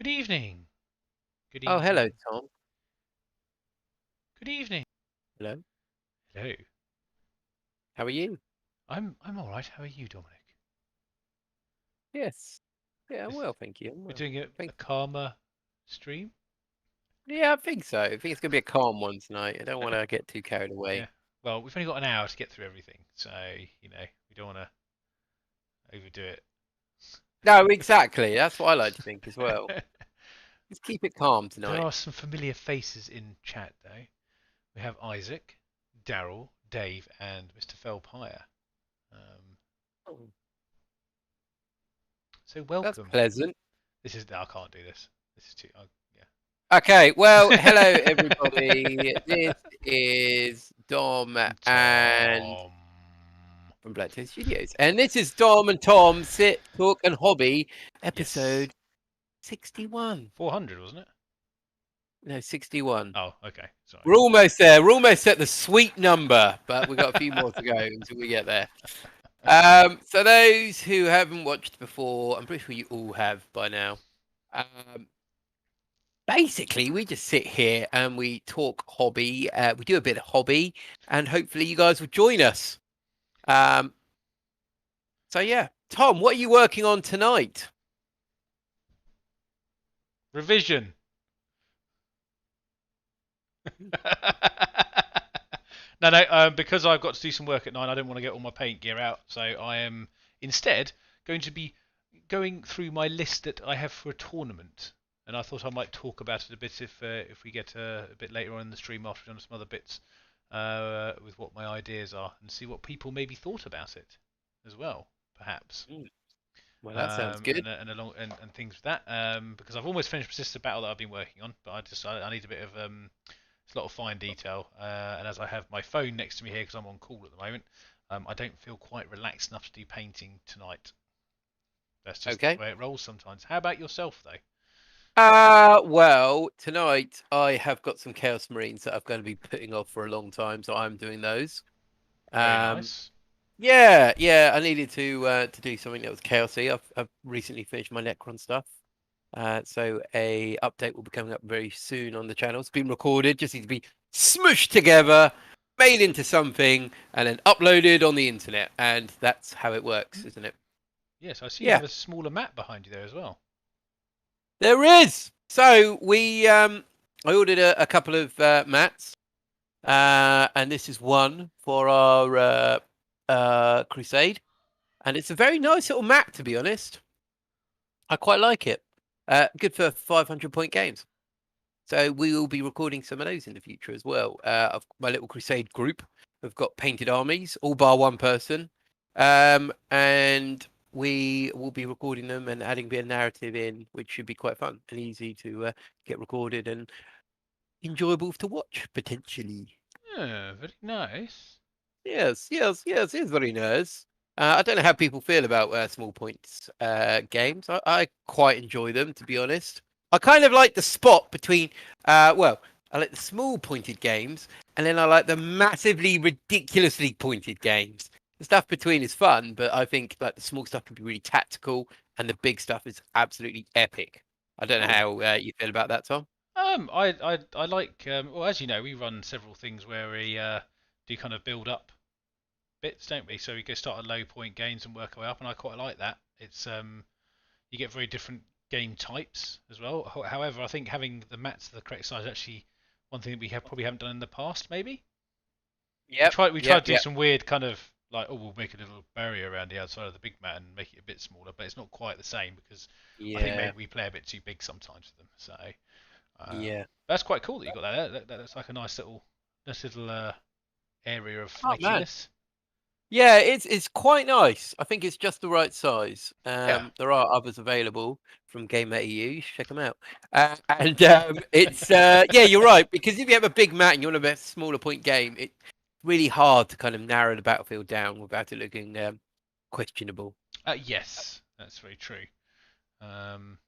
Good evening. Good Oh, hello, evening. Tom. Good evening. Hello. Hello. How are you? I'm all right. How are you, Dominic? Yes. Yeah, I'm This, well, thank you. I'm we're well. doing a Thank calmer stream. Yeah, I think so. I think it's gonna be a calm one tonight. I don't want to get too carried Yeah. away. Well, we've only got an hour to get through everything, so we don't want to overdo it. No, exactly. That's what I like to think as well. Let's keep it calm There tonight. are some familiar faces in chat, though. We have Isaac, Daryl, Dave, and Mr. Felpire. Um, Oh, so that's welcome. pleasant. This is I can't do this. This is too. Okay, well, hello Yeah. everybody. This is Dom and Tom. from Black Toe Studios, and this is Dom and Tom Sit Talk and Hobby, Yes. episode 61. 400, wasn't it? No, 61. Oh, okay. Sorry. We're almost there. We're almost at the sweet number, but we've got a few more to go until we get there. So those who haven't watched before, I'm pretty sure you all have by now. Um, Basically, we just sit here and we talk hobby. We do a bit of hobby, and hopefully you guys will join us. Um, so yeah, Tom, what are you working on tonight? Revision. No, no. Because I've got to do some work at 9, I don't want to get all my paint gear out. So I am instead going to be going through my list that I have for a tournament. And I thought I might talk about it a bit if we get a bit later on in the stream after we've done some other bits with what my ideas are and see what people maybe thought about it as well, perhaps. Mm, well, that sounds good. And things with that. Because I've almost finished Persistent Battle that I've been working on, but I need a bit of it's a lot of fine detail. And as I have my phone next to me here because I'm on call at the moment, I don't feel quite relaxed enough to do painting tonight. That's just the Okay. way it rolls sometimes. How about yourself though? Well, tonight I have got some Chaos Marines that I'm going to be putting off for a long time, so I'm doing those. Very Um, nice. yeah, I needed to do something that was chaosy. I've recently finished my Necron stuff, so a update will be coming up very soon on the channel. It's been recorded, just needs to be smushed together, made into something, and then uploaded on the internet, and that's how it works, isn't it? Yes, I see you Yeah, have a smaller map behind you there as well. there is. So I ordered a couple of mats, and this is one for our crusade. And it's a very nice little map, to be honest. I quite like it. Good for 500-point games. So we will be recording some of those in the future as well. My little crusade group have got painted armies, all bar one person. And we will be recording them and adding a bit of narrative in, which should be quite fun and easy to get recorded and enjoyable to watch, potentially. Yeah, very nice. Yes, it's very nice. I don't know how people feel about small points games. I quite enjoy them, to be honest. I kind of like the spot between, well, I like the small pointed games, and then I like the massively, ridiculously pointed games. The stuff between is fun, but I think like the small stuff can be really tactical, and the big stuff is absolutely epic. I don't know Oh, how you feel about that, Tom. I like well, as you know, we run several things where we do kind of build up bits, don't we? So we go start at low point games and work our way up, and I quite like that. It's you get very different game types as well. However, I think having the mats the correct size is actually one thing that we have probably haven't done in the past. Maybe Yep, we tried yep, to do yep. some weird kind of like, oh, we'll make a little barrier around the outside of the big mat and make it a bit smaller, but it's not quite the same because I think Yeah, maybe we play a bit too big sometimes with them. So yeah. that's quite cool that you got that. That's like a nice little area of Oh man. flightiness. Yeah, it's quite nice. I think it's just the right size. Yeah. There are others available from Game EU. You should check them out. And it's yeah, you're right because if you have a big map and you want to have a smaller point game, it's really hard to kind of narrow the battlefield down without it looking questionable. Yes, that's very true. Um,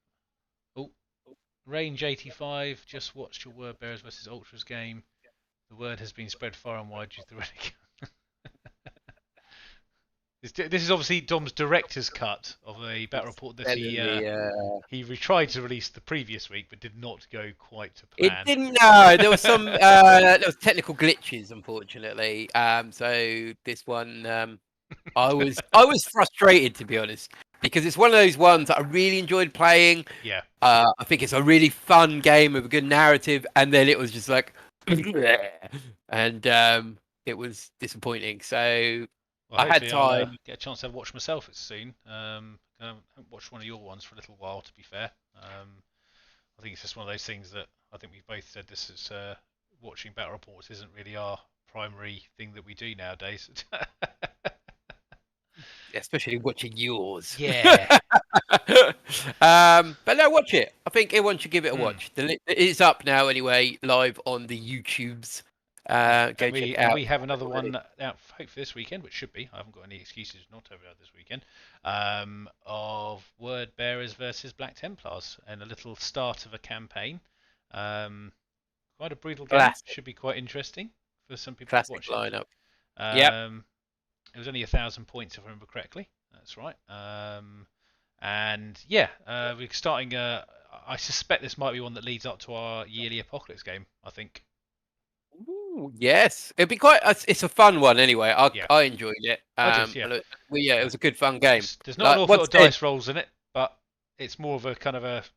oh, Range 85 just watched your Word Bearers versus Ultras game. The word has been spread far and wide due to the relic. This is obviously Dom's director's cut of a battle It's report that definitely, he tried to release the previous week, but did not go quite to it plan. didn't. No, there was some there was technical glitches, unfortunately. So this one, I was frustrated, to be honest, because it's one of those ones that I really enjoyed playing. Yeah. I think it's a really fun game with a good narrative, and then it was just like, and it was disappointing. So Well, I had hopefully I'll time. get a chance to watch myself soon. I haven't watched one of your ones for a little while, to be fair. I think it's just one of those things that I think we've both said this is watching battle reports isn't really our primary thing that we do nowadays. Especially watching yours. Yeah. But no, watch it. I think everyone should give it a Hmm. watch. It's up now anyway, live on the YouTubes. Yeah, Go check it and out. we have another Already. one out hopefully this weekend, which should be. I haven't got any excuses not to have it out this weekend. Of Word Bearers versus Black Templars, and a little start of a campaign. Um, Quite a brutal game. Classic, Should be quite interesting for some people to classic watch it. lineup. Yep. It was only 1,000 points if I remember correctly. That's right. And yeah, we're starting. I suspect this might be one that leads up to our yearly Apocalypse game. I think. Ooh, yes, it'd be quite. It's a fun one anyway. I Yeah, I enjoyed it. I did. Yeah. Yeah, it was a good fun game. There's not an Like awful lot once of again, dice rolls in it, but it's more of a kind of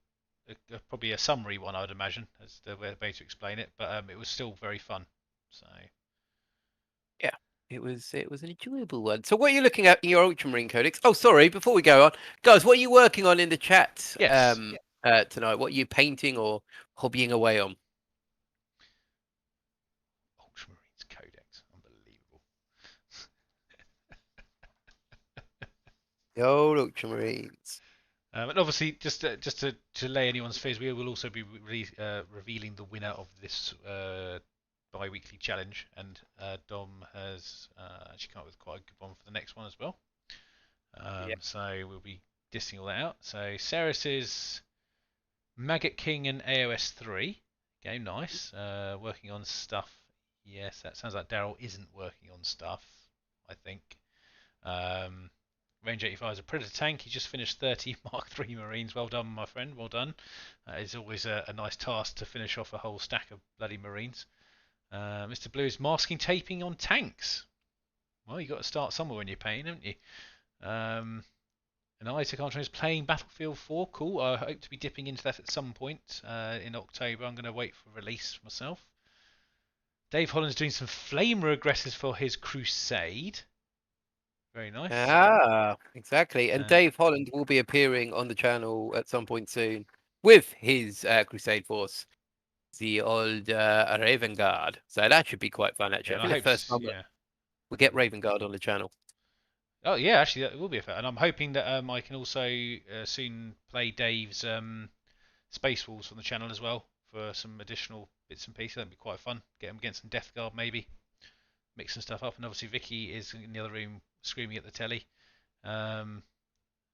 probably a summary one, I would imagine, as the way to explain it. But it was still very fun. So yeah, it was an enjoyable one. So what are you looking at in your Ultramarine Codex? Oh, sorry, before we go on, guys, what are you working on in the chat yes, tonight? What are you painting or hobbying away on? Ultramarines Codex, unbelievable. The old Ultramarines. And obviously, just to lay anyone's fears, we will also be revealing the winner of this bi-weekly challenge, and Dom has actually come up with quite a good one for the next one as well. Yeah. So we'll be dissing all that out. So Ceres is Maggot King and AOS 3 game, nice. Working on stuff. Yes, that sounds like Daryl isn't working on stuff. I think. Um, Range 85 is a Predator tank. He just finished 30 Mark III Marines. Well done, my friend. Well done. It's always a nice task to finish off a whole stack of bloody Marines. Mr. Blue is masking taping on tanks. Well, you've got to start somewhere when you're painting, haven't you? And Isaac Armstrong is playing Battlefield 4. Cool. I hope to be dipping into that at some point in October. I'm going to wait for release myself. Dave Holland's doing some flame regresses for his Crusade. Very nice. Ah, exactly. And Dave Holland will be appearing on the channel at some point soon with his Crusade Force, the old Raven Guard. So that should be quite fun, actually. Yeah, I think the first time yeah. we get Raven Guard on the channel. Oh yeah, actually that will be a fair. And I'm hoping that I can also soon play Dave's Space Wolves on the channel as well for some additional bits and pieces. That'd be quite fun. Get him against some Death Guard maybe, mix some stuff up. And obviously Vicky is in the other room screaming at the telly, and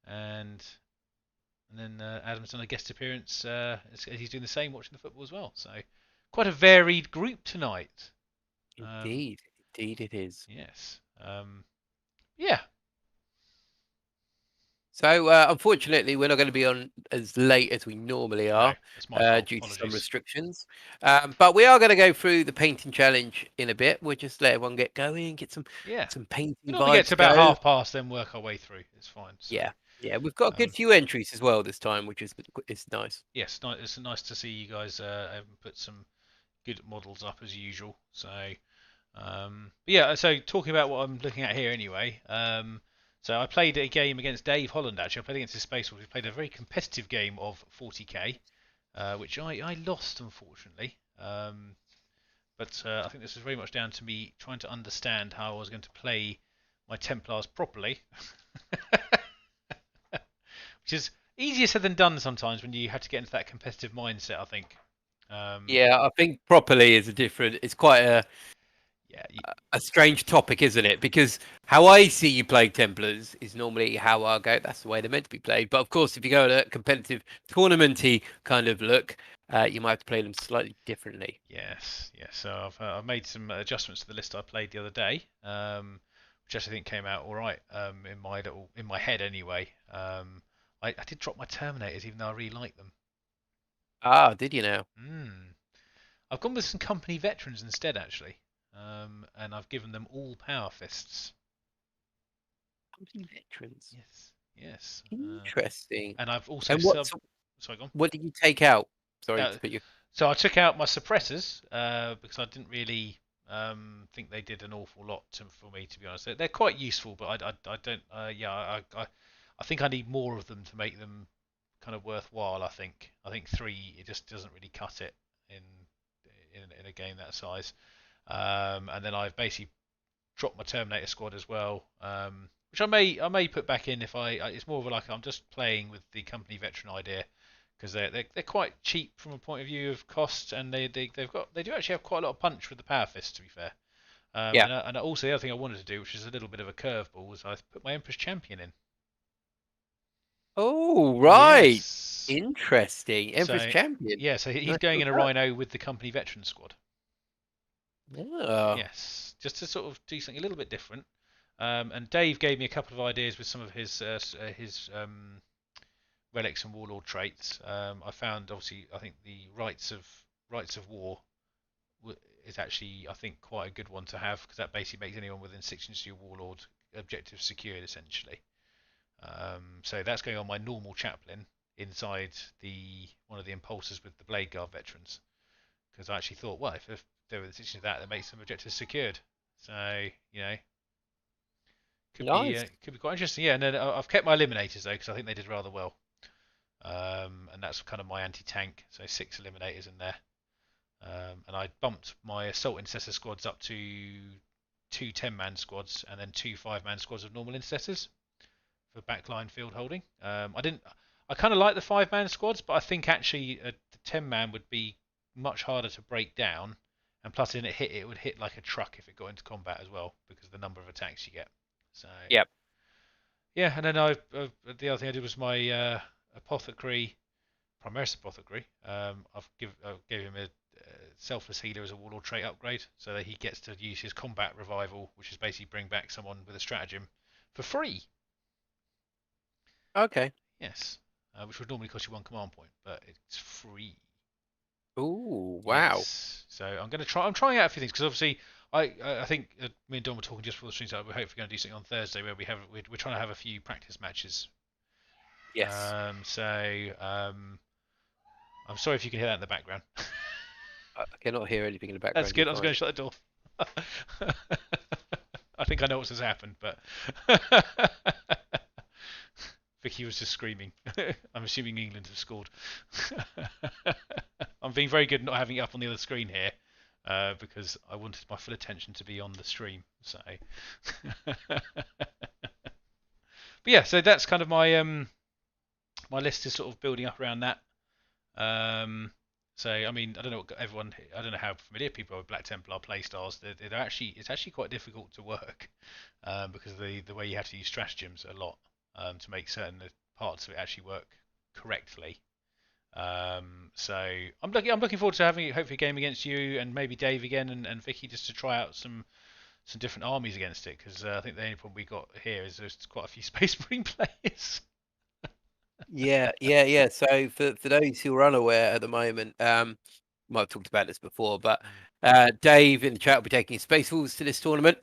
then Adam's done a guest appearance. He's doing the same, watching the football as well. So quite a varied group tonight. Indeed, indeed it is. Yes. Yeah. So unfortunately, we're not going to be on as late as we normally are No, that's my fault. due to Apologies. some restrictions. But we are going to go through the painting challenge in a bit. We'll just let everyone get going, get some painting We vibes normally get to about going. 1/2 past, then work our way through. It's fine. So, Yeah, we've got a good few entries as well this time, which is nice. yes, it's nice to see you guys put some good models up as usual. So, yeah. So talking about what I'm looking at here, anyway. So I played a game against Dave Holland. Actually, I played against his Space Wolves. We played a very competitive game of 40k, which I lost, unfortunately. But I think this is very much down to me trying to understand how I was going to play my Templars properly. Which is easier said than done sometimes when you have to get into that competitive mindset, I think. Yeah, I think properly is a different. It's quite a strange topic, isn't it? Because how I see you play Templars is normally how I go. That's the way they're meant to be played. But of course, if you go at a competitive tournamenty kind of look, you might have to play them slightly differently. Yes. So I've made some adjustments to the list I played the other day, which I actually think came out all right in my head anyway. I did drop my Terminators even though I really like them. Ah, did you now? I've gone with some company veterans instead actually, and I've given them all power fists. Company veterans. Yes, yes. Interesting. And I've also And Sorry, go on. what did you take out? Sorry Uh, to put you. so I took out my suppressors because I didn't really think they did an awful lot for me, to be honest. They're quite useful, but I don't. Yeah, I think I need more of them to make them kind of worthwhile. I think 3 it just doesn't really cut it in in a game that size. And then I've basically dropped my Terminator squad as well, which I may put back in if it's more of like I'm just playing with the company veteran idea because they're quite cheap from a point of view of cost, and they do actually have quite a lot of punch with the power fist, to be fair. Yeah. And also the other thing I wanted to do, which is a little bit of a curveball, was I put my Empress Champion in. Oh, right. Yes. Interesting. Empress So Champion. yeah, so he's Nice going little in a touch. Rhino with the company veteran squad. Oh. Yes, just to sort of do something a little bit different. And Dave gave me a couple of ideas with some of his relics and warlord traits. I found obviously I think the rights of war is actually I think quite a good one to have because that basically makes anyone within 6 inches of your warlord objective secured essentially. So that's going on my normal chaplain inside the one of the impulsors with the blade guard veterans because I actually thought, well, if they were the 6 inches of that makes some objectives secured. So Nice. could be quite interesting. Yeah, and then I've kept my eliminators though because I think they did rather well. And that's kind of my anti-tank, so 6 eliminators in there. And I bumped my assault intercessor squads up to 2 10-man squads and then 2 5-man squads of normal intercessors for backline field holding. I kind of like the 5-man squads, but I think actually the 10-man would be much harder to break down. And plus, it would hit like a truck if it got into combat as well because of the number of attacks you get. So Yep. yeah, and then the other thing I did was my apothecary, Primaris apothecary. I gave him a selfless healer as a warlord trait upgrade, so that he gets to use his combat revival, which is basically bring back someone with a stratagem for free. Okay. Yes, which would normally cost you 1 command point, but it's free. Oh, wow. Yes, so I'm trying out a few things because obviously I think me and Don were talking just before the stream started. We're hopefully going to do something on Thursday where we're trying to have a few practice matches. Yes. I'm sorry if you can hear that in the background. I cannot hear anything in the That's background. good. You're I was fine. going to shut the door. I think I know what's has happened, but Vicky was just screaming. I'm assuming England have scored. I'm being very good not having it up on the other screen here because I wanted my full attention to be on the stream. So, but yeah, so that's kind of my list is sort of building up around that. So I mean, I don't know I don't know how familiar people are with Black Templar playstyles. It's actually quite difficult to work because of the way you have to use stratagems a lot to make certain parts of it actually work correctly. So I'm looking forward to having hopefully a game against you and maybe Dave again and Vicky just to try out some different armies against it because I think the only problem we got here is there's quite a few Space Marine players. Yeah. So for those who are unaware at the moment, might have talked about this before, but Dave in the chat will be taking Space Wolves to this tournament.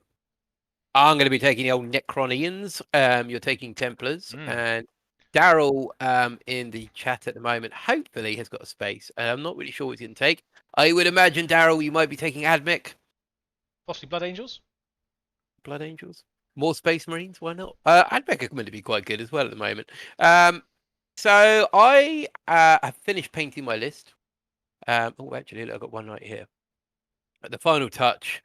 I'm going to be taking the old Necronians. You're taking Templars, and Daryl in the chat at the moment hopefully has got a space, and I'm not really sure what he's going to take. I would imagine Daryl, you might be taking Admech. Possibly Blood Angels. Blood Angels, more Space Marines. Why not? Admech are going to be quite good as well at the moment. So I have finished painting my list. Oh, actually, look, I've got one right here. At the final touch,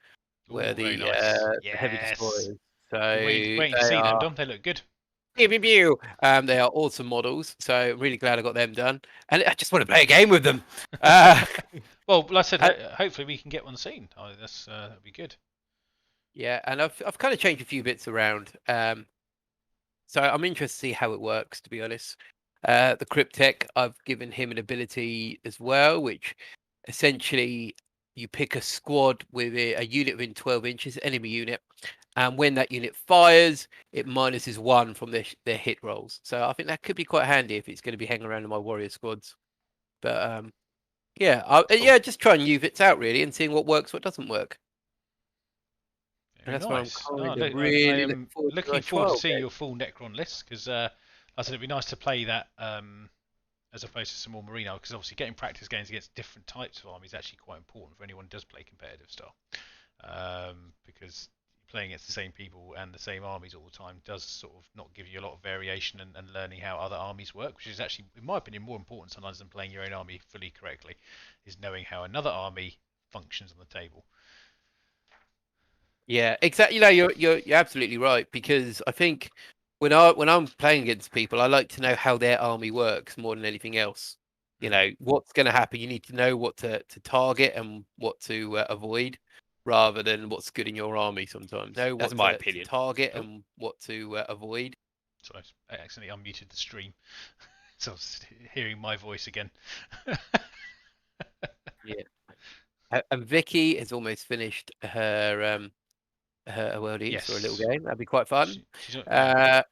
where Ooh, very the nice. heavy Yes. destroyers. So Been waiting to they see them, are Dom. They look good. pew, pew, pew. They are awesome models. So I'm really glad I got them done, and I just want to play a game with them. Well, like I said, And, hopefully we can get one seen. That'd be good. yeah, and I've kind of changed a few bits around. So I'm interested to see how it works. To be honest, the Cryptek, I've given him an ability as well, which essentially you pick a squad with a unit within 12 inches, enemy unit, and when that unit fires, it minuses 1 from their hit rolls. So I think that could be quite handy if it's going to be hanging around in my warrior squads. But Cool. yeah, just trying new bits out really and seeing what works, what doesn't work. And Very that's why I'm nice. No, kind of look, I really looking am forward to my looking forward to trial seeing game. your full Necron list because, like I said, it'd be nice to play that as opposed to some more Marino because obviously getting practice games against different types of armies is actually quite important for anyone who does play competitive style. Because playing against the same people and the same armies all the time does sort of not give you a lot of variation and learning how other armies work, which is actually, in my opinion, more important sometimes than playing your own army fully correctly, is knowing how another army functions on the table. Yeah, exactly. You know, you're absolutely right because I think when I'm playing against people, I like to know how their army works more than anything else. You know, what's going to happen. You need to know what to target and what to avoid, rather than what's good in your army. Sometimes know That's what my to opinion. target Oh, and what to avoid. sorry, I accidentally unmuted the stream, so I was hearing my voice again. Yeah, and Vicky has almost finished her World Eats or a little Yes, game. That'd be quite fun. she's not, yeah. Uh,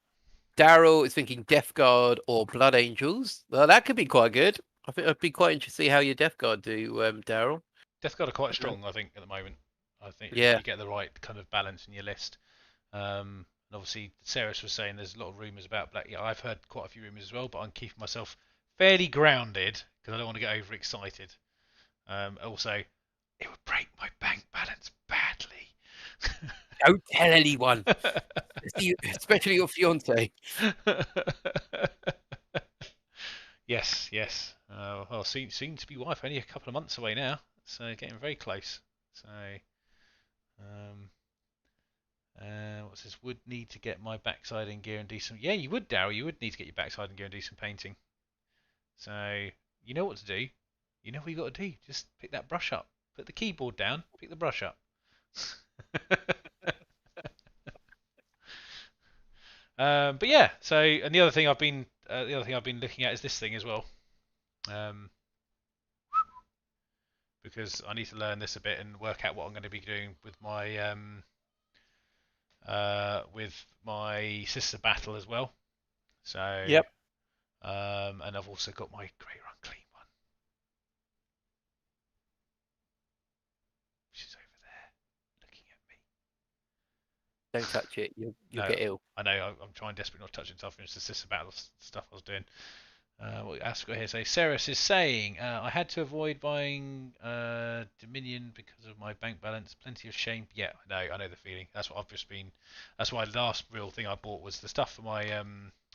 Daryl is thinking Death Guard or Blood Angels. Well, that could be quite good. I think I'd be quite interested to see how your Death Guard do, Daryl. Death Guard are quite strong, I think, at the moment. I think if Yeah. you get the right kind of balance in your list. And obviously, Ceres was saying there's a lot of rumours about Black. Yeah, I've heard quite a few rumours as well, but I'm keeping myself fairly grounded because I don't want to get overexcited. Also, it would break my bank balance badly. Don't tell anyone, especially your fiance. Yes, yes. Well, soon to be wife, only a couple of months away now, so getting very close. So, um, what's this? Would need to get my backside in gear and do some. Yeah, you would, Daryl. You would need to get your backside in gear and do some painting. So, you know what to do. You know what you got to do. Just pick that brush up. Put the keyboard down. Pick the brush up. But yeah. So, and the other thing I've been looking at is this thing as well. Um, because I need to learn this a bit and work out what I'm going to be doing with my sister battle as well. So, Yep. and I've also got my Grey Run Clean one, which is over there, looking at me. Don't touch it. You'll No, get ill. I know. I'm trying desperately not to touch it until I finish the sister battle stuff I was doing. What else got here? So Ceres is saying, I had to avoid buying Dominion because of my bank balance. Plenty of shame. Yeah, I know the feeling. That's what I've just been. That's why the last real thing I bought was the stuff for my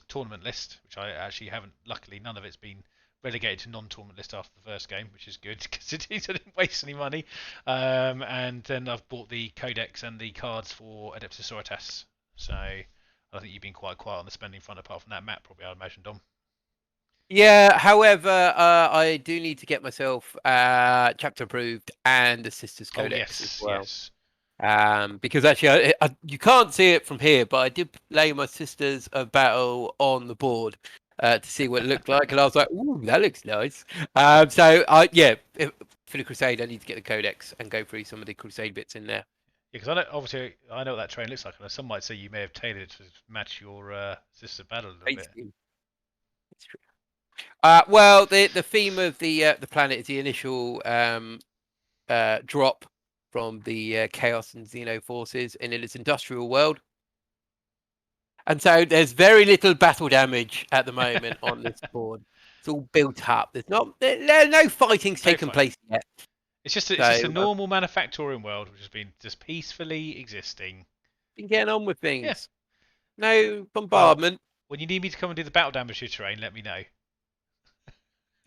tournament list, which I actually haven't. Luckily, none of it's been relegated to non-tournament list after the first game, which is good because I didn't waste any money. And then I've bought the codex and the cards for Adeptus Sororitas. So I think you've been quite quiet on the spending front, apart from that map, probably. I imagine, Dom. Yeah. However, I do need to get myself chapter approved and the Sisters Oh Codex as yes, well. yes. Because actually, you can't see it from here, but I did play my Sisters of Battle on the board to see what it looked like, and I was like, "Ooh, that looks nice." For the Crusade, I need to get the Codex and go through some of the Crusade bits in there. Yeah, because I know, obviously I know what that train looks like, and some might say you may have tailored it to match your sister battle a little bit. Basically, it's true. Well, the theme of the planet is the initial drop from the Chaos and Xeno forces in its industrial world. And so there's very little battle damage at the moment on this board. It's all built up. No fighting's No taken fighting. place yet. It's just a So I've normal manufacturing world which has been just peacefully existing. been getting on with Yeah. things. No Well, bombardment. when you need me to come and do the battle damage to your terrain, let me know.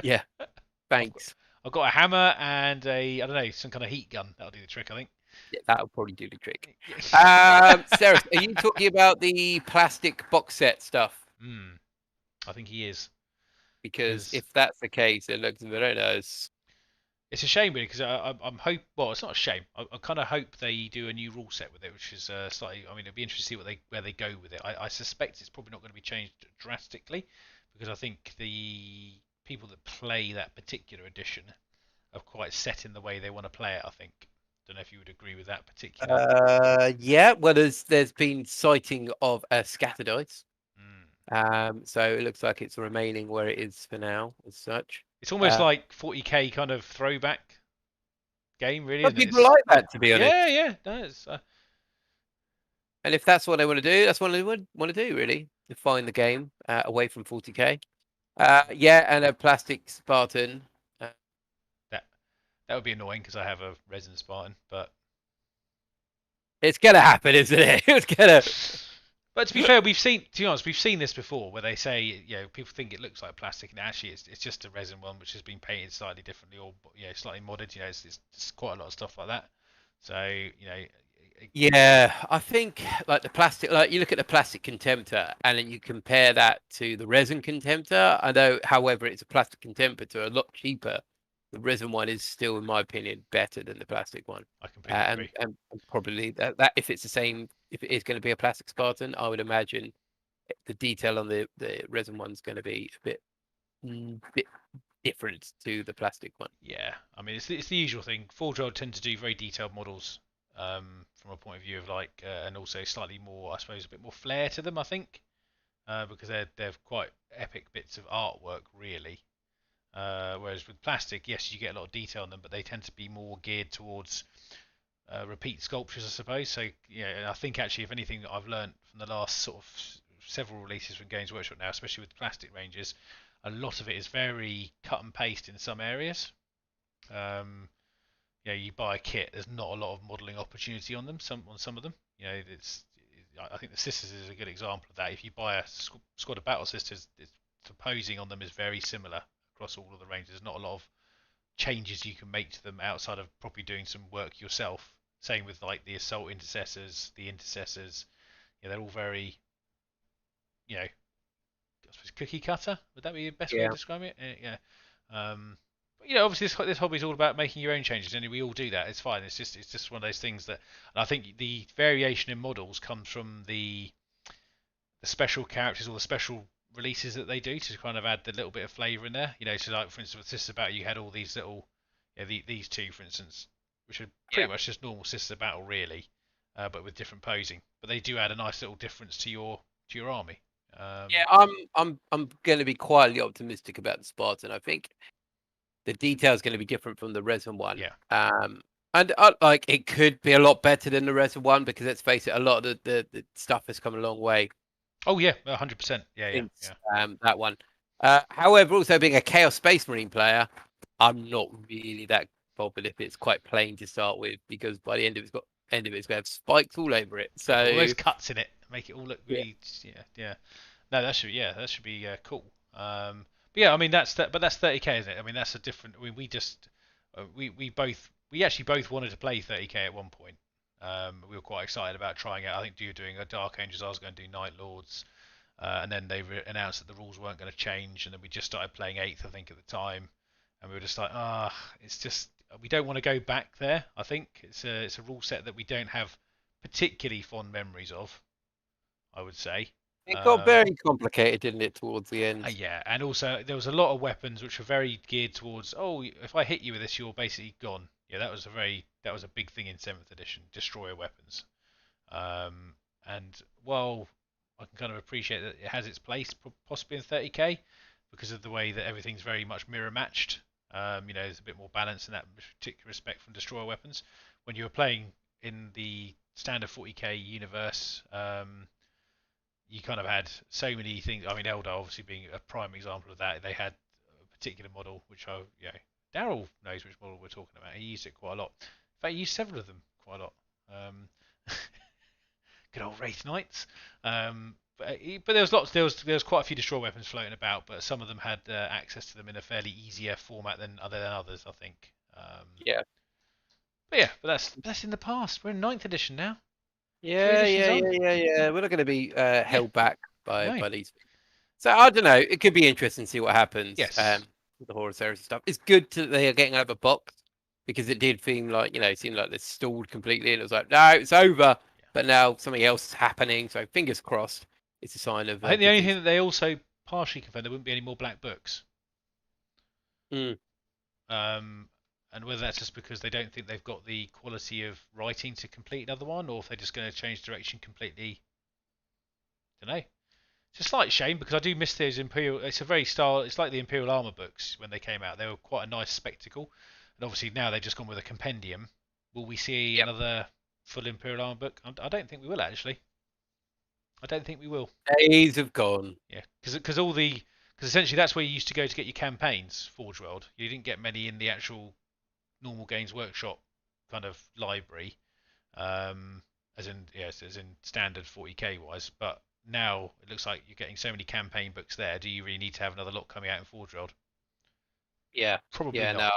Yeah, I've got thanks. I've got a hammer and I don't know, some kind of heat gun. That'll do the trick, I think. Yeah, that'll probably do the trick. Yeah. Sarah, are you talking about the plastic box set stuff? I think he is. Because Because if that's the case, it looks very nice. it's a shame, really, because I'm hope. Well, it's not a shame. I kind of hope they do a new rule set with it, which is slightly. I mean, it'd be interesting to see where they go with it. I suspect it's probably not going to be changed drastically, because I think the people that play that particular edition quite set in the way they want to play it. I think. Don't know if you would agree with that particular. Yeah. Well, there's been sighting of a scattered ice. Mm. So it looks like it's remaining where it is for now, as such. It's almost Uh, like 40k kind of throwback game, really, but isn't it? people like that, to be Yeah, honest. yeah, no, it's, And if that's what they want to do, that's what they would want to do, really. Define the game away from 40k. Yeah, and a plastic Spartan. Uh, that that would be annoying because I have a resin Spartan, but it's gonna happen, isn't it? It's gonna. but to be fair, to be honest, we've seen this before where they say, people think it looks like plastic, and actually it's just a resin one which has been painted slightly differently or slightly modded. It's quite a lot of stuff like that. So Yeah, I think like the plastic, like you look at the plastic contemptor and then you compare that to the resin contemptor. I know, however, it's a plastic contemptor, a lot cheaper. The resin one is still, in my opinion, better than the plastic one. I completely And, agree. and probably that if it's the same, if it is going to be a plastic Spartan, I would imagine the detail on the resin one's going to be a bit different to the plastic one. Yeah, I mean it's the usual thing. Forge World tend to do very detailed models from a point of view of and also slightly more, I suppose, a bit more flair to them. I think because they're quite epic bits of artwork, really. Whereas with plastic, yes, you get a lot of detail on them, but they tend to be more geared towards repeat sculptures, I suppose. So and I think actually, if anything that I've learned from the last sort of several releases from Games Workshop now, especially with the plastic ranges, a lot of it is very cut and paste in some areas. Um, you buy a kit, there's not a lot of modelling opportunity on them. On some of them, I think the Sisters is a good example of that. If you buy a squad of Battle Sisters, the posing on them is very similar across all of the ranges. There's not a lot of changes you can make to them outside of probably doing some work yourself. Same with like the Assault Intercessors, the Intercessors. They're all very, I suppose cookie cutter. Would that be the best way of Yeah. describing it? Yeah. Um, but obviously this hobby is all about making your own changes, and we all do that. It's fine. It's just one of those things that, and I think the variation in models comes from the special characters or the special releases that they do to kind of add the little bit of flavour in there. So like for instance with Sister Battle, you had all these little, these two for instance, which are Yeah. pretty much just normal Sister Battle really, but with different posing. But they do add a nice little difference to your army. Yeah, I'm going to be quietly optimistic about the Spartan. I think the detail is going to be different from the resin one. Yeah. And like it could be a lot better than the resin one because let's face it, a lot of the stuff has come a long way Oh yeah, 100%. Yeah, yeah, since yeah. that one. However, also being a Chaos Space Marine player, I'm not really that bothered if it's quite plain to start with because by the end of it's going to have spikes all over it. Got all So those cuts in it, make it all look yeah, really, yeah, yeah. No, that should be cool. But yeah, I mean that's 30k, isn't it? I mean that's a different. I mean we actually both wanted to play 30k at one point. We were quite excited about trying it. I think you were doing a Dark Angels, I was going to do Night Lords, and then they announced that the rules weren't going to change, and then we just started playing 8th, I think, at the time, and we were just like, it's just we don't want to go back there. I think it's a rule set that we don't have particularly fond memories of, I would say. it got Um, very complicated, didn't it, towards the end? yeah, and also there was a lot of weapons which were very geared towards. Oh, if I hit you with this, you're basically gone. Yeah, that was a big thing in 7th edition, destroyer weapons. And while I can kind of appreciate that it has its place, possibly in 30k, because of the way that everything's very much mirror matched. There's a bit more balance in that particular respect from destroyer weapons. When you were playing in the standard 40k universe, you kind of had so many things. I mean, Eldar obviously being a prime example of that. They had a particular model, which Daryl knows which model we're talking about. He used it quite a lot. In fact, he used several of them quite a lot. Um, good old Wraith Knights. But there was lots. There was quite a few destroy weapons floating about, but some of them had access to them in a fairly easier format than others, I think. Yeah. But that's in the past. We're in 9th edition now. 3 Yeah, editions yeah, on. yeah, yeah, yeah. We're not going to be Yeah, held back by no. these. So I don't know. It could be interesting to see what happens. Yes. With the Horus Heresy stuff. It's good that they are getting out of a box because it did seem like it seemed like they stalled completely, and it was like, no, it's over. Yeah. But now something else is happening. So fingers crossed. It's a sign of I think the good only things. thing that they also partially confirmed there wouldn't be any more black books. Mm. Um, and whether that's just because they don't think they've got the quality of writing to complete another one, or if they're just going to change direction completely. Don't know. It's a slight shame because I do miss those Imperial. It's a very style. It's like the Imperial Armor books when they came out. They were quite a nice spectacle, and obviously now they've just gone with a compendium. Will we see another full Imperial Armor book? I don't think we will actually. I don't think we will. Days have gone. Yeah, because essentially that's where you used to go to get your campaigns. Forge World. You didn't get many in the actual normal Games Workshop kind of library, as in standard 40k wise. But now it looks like you're getting so many campaign books there. Do you really need to have another lot coming out in Forge World? Yeah. Probably Yeah. not. No.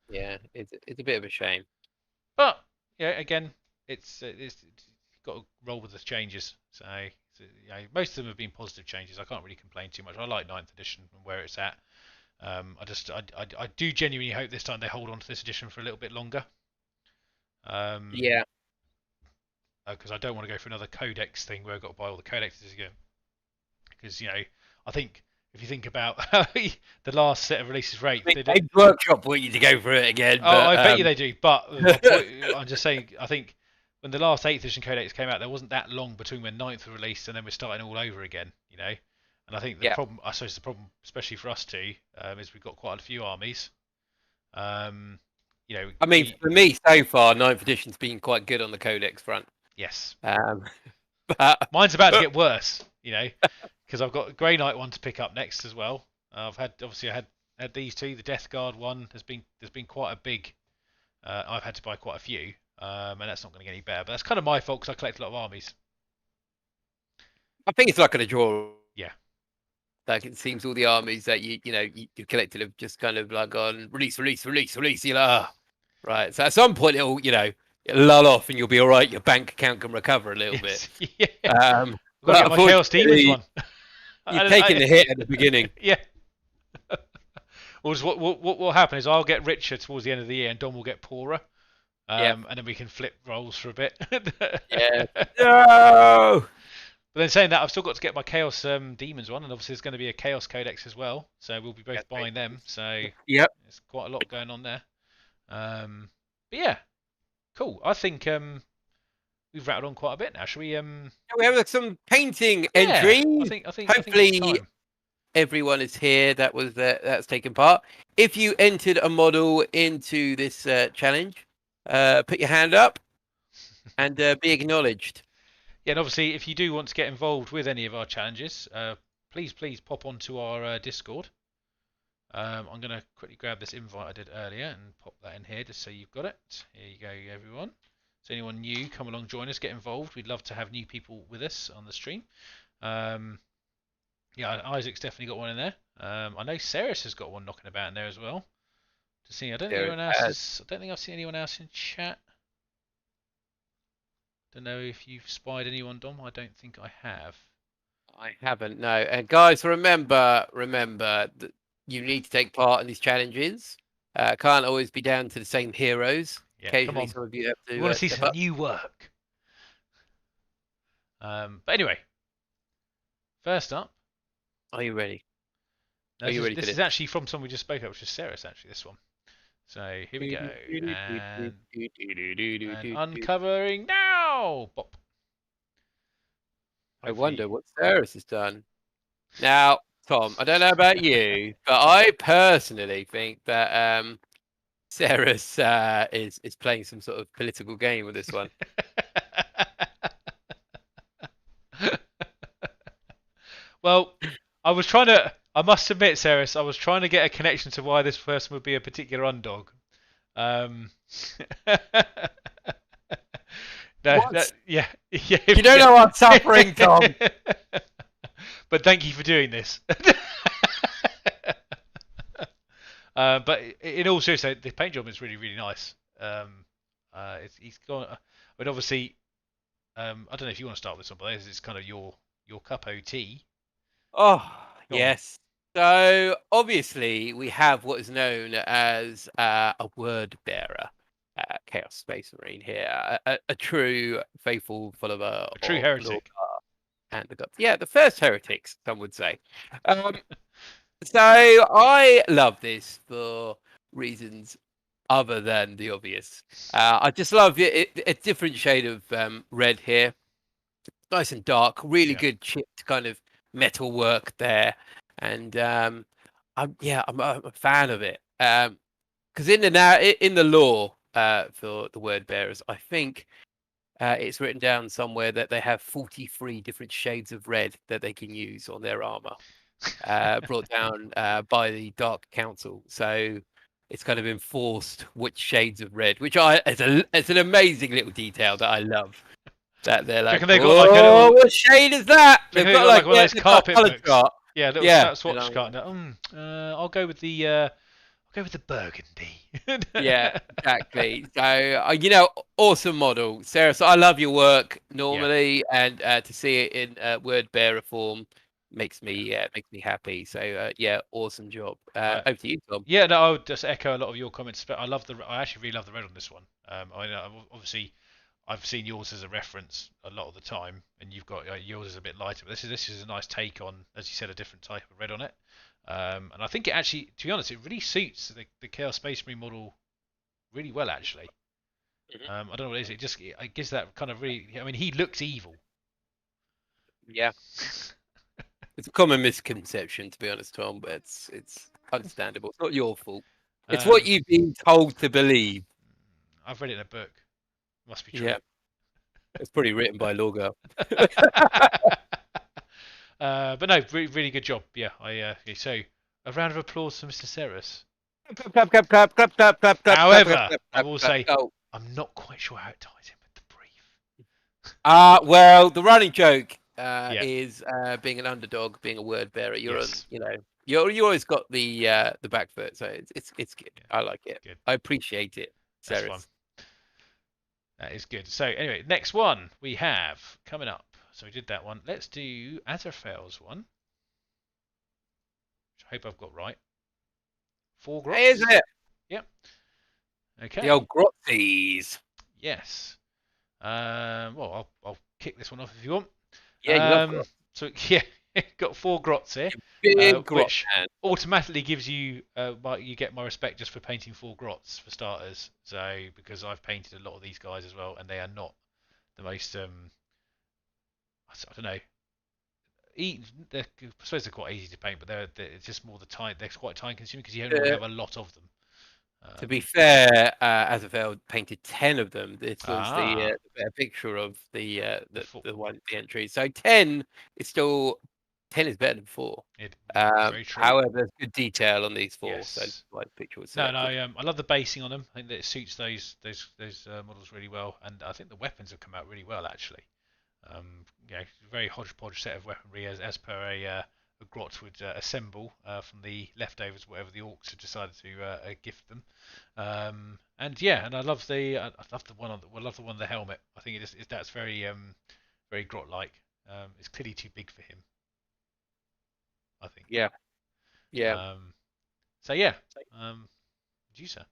Yeah. Yeah. It's a bit of a shame. But yeah, again, it's got to roll with the changes. So most of them have been positive changes. I can't really complain too much. I like 9th edition and where it's at. I do genuinely hope this time they hold on to this edition for a little bit longer. Yeah. Because I don't want to go for another codex thing where I've got to buy all the codexes again. Because I think if you think about the last set of releases rate, Games Workshop want you to go for it again. Oh, I bet you they do. But I'm just saying, I think when the last 8th edition codex came out, there wasn't that long between when 9th was released and then we're starting all over again. And I think the problem, I suppose the problem, especially for us two, is we've got quite a few armies. I mean, for me so far, 9th edition's been quite good on the codex front. Yes. But mine's about to get worse, because I've got a Grey Knight one to pick up next as well. I had these two. The Death Guard one there's been quite a big. I've had to buy quite a few, and that's not going to get any better. But that's kind of my fault because I collect a lot of armies. I think it's like a draw. Yeah. Like it seems all the armies that you collected have just kind of like gone release. You're like, right. So at some point it'll lull off and you'll be all right. Your bank account can recover a little bit. Yeah. I've got to get my Chaos Demons one. You're taking the hit at the beginning. Yeah. What will happen is I'll get richer towards the end of the year and Dom will get poorer. And then we can flip roles for a bit. Yeah. No. But then saying that, I've still got to get my Chaos Demons one, and obviously there's going to be a Chaos Codex as well, so we'll be both buying them. So there's quite a lot going on there. But yeah, cool. I think we've rattled on quite a bit now. Shall we? We have some painting entries. I think hopefully everyone is here that's taken part. If you entered a model into this challenge, put your hand up and be acknowledged. Yeah, and obviously, if you do want to get involved with any of our challenges, please pop onto our Discord. I'm going to quickly grab this invite I did earlier and pop that in here just so you've got it. Here you go, everyone. So anyone new, come along, join us, get involved. We'd love to have new people with us on the stream. Isaac's definitely got one in there. I know Ceres has got one knocking about in there as well. I don't think I've seen anyone else in chat. Don't know if you've spied anyone, Dom. I don't think I have. I haven't, no. And guys, remember that you need to take part in these challenges. Can't always be down to the same heroes. Yeah, occasionally, some of you have to. We want to see some new work. But anyway, first up. Are you ready? This is actually from someone we just spoke about, which is Ceres, actually, this one. So here we go. And uncovering now! Bop. I wonder what Ceres has done. Now, Tom, I don't know about you, but I personally think that Ceres is playing some sort of political game with this one. Well, I must admit, Ceres, I was trying to get a connection to why this person would be a particular undog. Yeah. You don't know I'm suffering, Tom. But thank you for doing this. But in all seriousness, the paint job is really, really nice. He's got. But obviously, I don't know if you want to start with something. It's kind of your cup of tea. Oh, yes. So obviously we have what is known as a word bearer, Chaos Space Marine here, a true faithful follower, a true heretic, and the gods. Yeah, the first heretics, some would say. So I love this for reasons other than the obvious. I just love it. A different shade of red here. Nice and dark, really good chipped kind of metal work there, and I'm a fan of it. Because in the lore for the word bearers, I think it's written down somewhere that they have 43 different shades of red that they can use on their armor, brought down by the Dark Council. So it's kind of enforced which shades of red, which it's an amazing little detail that I love. That they're like, they got like a little. What shade is that? They've Got like one of those they've got a carpet colour books. chart. Yeah, little swatch card. I'll go with the burgundy. Yeah, exactly. So awesome model, Sarah. So I love your work normally, and to see it in word bearer form makes me happy. So awesome job. Over to you, Tom. Yeah, no, I would just echo a lot of your comments. But I actually really love the red on this one. Obviously, I've seen yours as a reference a lot of the time, and you've got yours is a bit lighter. But this is a nice take on, as you said, a different type of red on it. And I think it actually, to be honest, it really suits the Chaos Space Marine model really well. Actually, I don't know what it is. It gives that kind of really. I mean, he looks evil. Yeah, it's a common misconception, to be honest, Tom. But it's understandable. It's not your fault. It's what you've been told to believe. I've read it in a book. Must be true. Yeah. It's probably written by Lorgar. But no, really good job. Yeah, so a round of applause for Mr. Ceres. Clap. However, I will say I'm not quite sure how it ties in with the brief. Well, the running joke is being an underdog, being a word bearer. You always got the back foot, so it's good. I like it. Good. I appreciate it. That's fun. That is good. So anyway, next one we have coming up. So we did that one. Let's do Azrael's one. Which I hope I've got right. 4 grots. Is it? Yep. Okay. The old grotties. Yes. Well, I'll kick this one off if you want. Yeah, you love grots. So yeah, got 4 grots here. Big grot which man. automatically gives you you get my respect just for painting 4 grots for starters. So because I've painted a lot of these guys as well, and they are not the most I don't know. I suppose they're quite easy to paint, but it's just more the time. They're quite time consuming because you don't really have a lot of them. To be fair, Azrael painted 10 of them. This was the better picture of the entry. So 10 is still 10 is better than 4. Very true. However, there's good detail on these 4. Yes. So that's why the picture was selected. I love the basing on them. I think that it suits those models really well, and I think the weapons have come out really well actually. Very hodgepodge set of weaponry as per a grot would assemble from the leftovers, whatever the orcs have decided to gift them. And I love the one on the helmet. I think that's very very grot like. It's clearly too big for him, I think. Yeah. Juicer.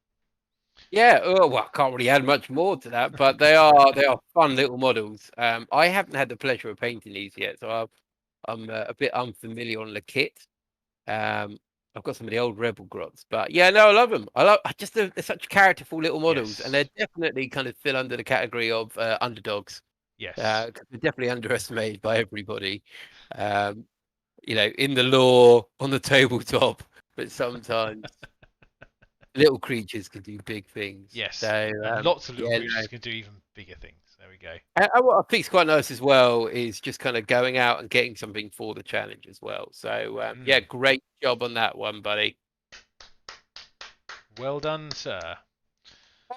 Yeah, well, I can't really add much more to that, but they are fun little models. I haven't had the pleasure of painting these yet, so I'm a bit unfamiliar on the kit. I've got some of the old Rebel grots, but I love them. They're such characterful little models, and they're definitely kind of fit under the category of underdogs. Yes, they're definitely underestimated by everybody. In the lore, on the tabletop, but sometimes little creatures can do big things. Yes, so, and lots of little creatures can do even bigger things. There we go. And what I think's quite nice as well is just kind of going out and getting something for the challenge as well. So great job on that one, buddy. Well done, sir.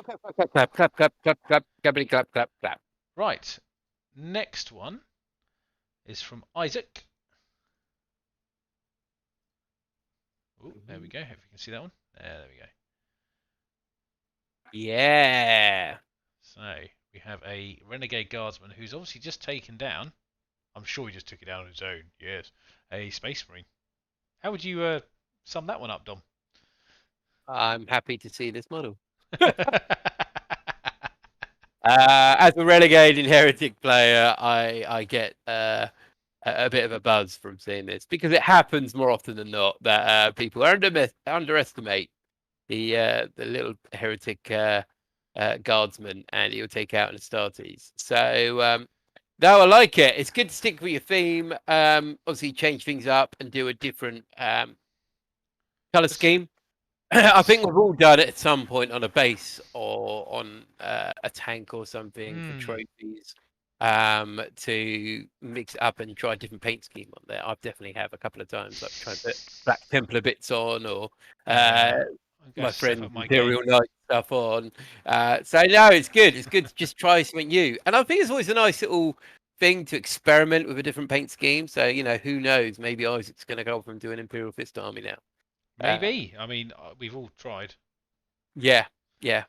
Clap. Right, next one is from Isaac. Oh, there we go. Hope you can see that one. There we go. Yeah. So we have a renegade guardsman who's obviously just taken down. I'm sure he just took it down on his own. Yes, a space marine. How would you sum that one up, Dom? I'm happy to see this model. As a renegade and heretic player, I get a bit of a buzz from seeing this because it happens more often than not that people underestimate the little heretic guardsman, and he'll take out an Astartes. So no, I like it. It's good to stick with your theme. Obviously, change things up and do a different color scheme. I think we've all done it at some point on a base or on a tank or something for trophies. To mix it up and try a different paint scheme on there. I've definitely have a couple of times. I've tried to put Black Templar bits on, or I'm going my to step friend up my Imperial game. Knight stuff on. So no, it's good. It's good to just try something new. And I think it's always a nice little thing to experiment with a different paint scheme. So who knows? Maybe Isaac's going to go from doing Imperial Fist Army now. Maybe. I mean, we've all tried. Yeah, yeah.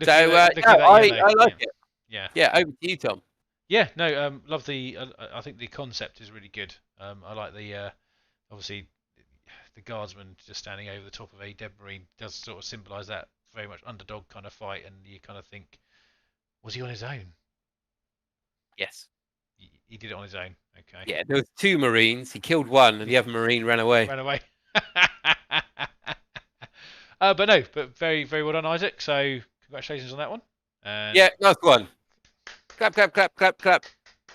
So Looking at that, looking no, at that yellow. I like Yeah. it. Yeah. Yeah, over to you, Tom. Yeah. No. Love the. I think the concept is really good. I like the. Obviously, the guardsman just standing over the top of a dead marine does sort of symbolise that very much underdog kind of fight, and you kind of think, was he on his own? Yes. He did it on his own. Okay. Yeah, there was 2 Marines. He killed one, and the other Marine ran away. Ran away. But no, but very, very well done, Isaac. So congratulations on that one. And Yeah, nice one. Clap, clap, clap, clap, clap.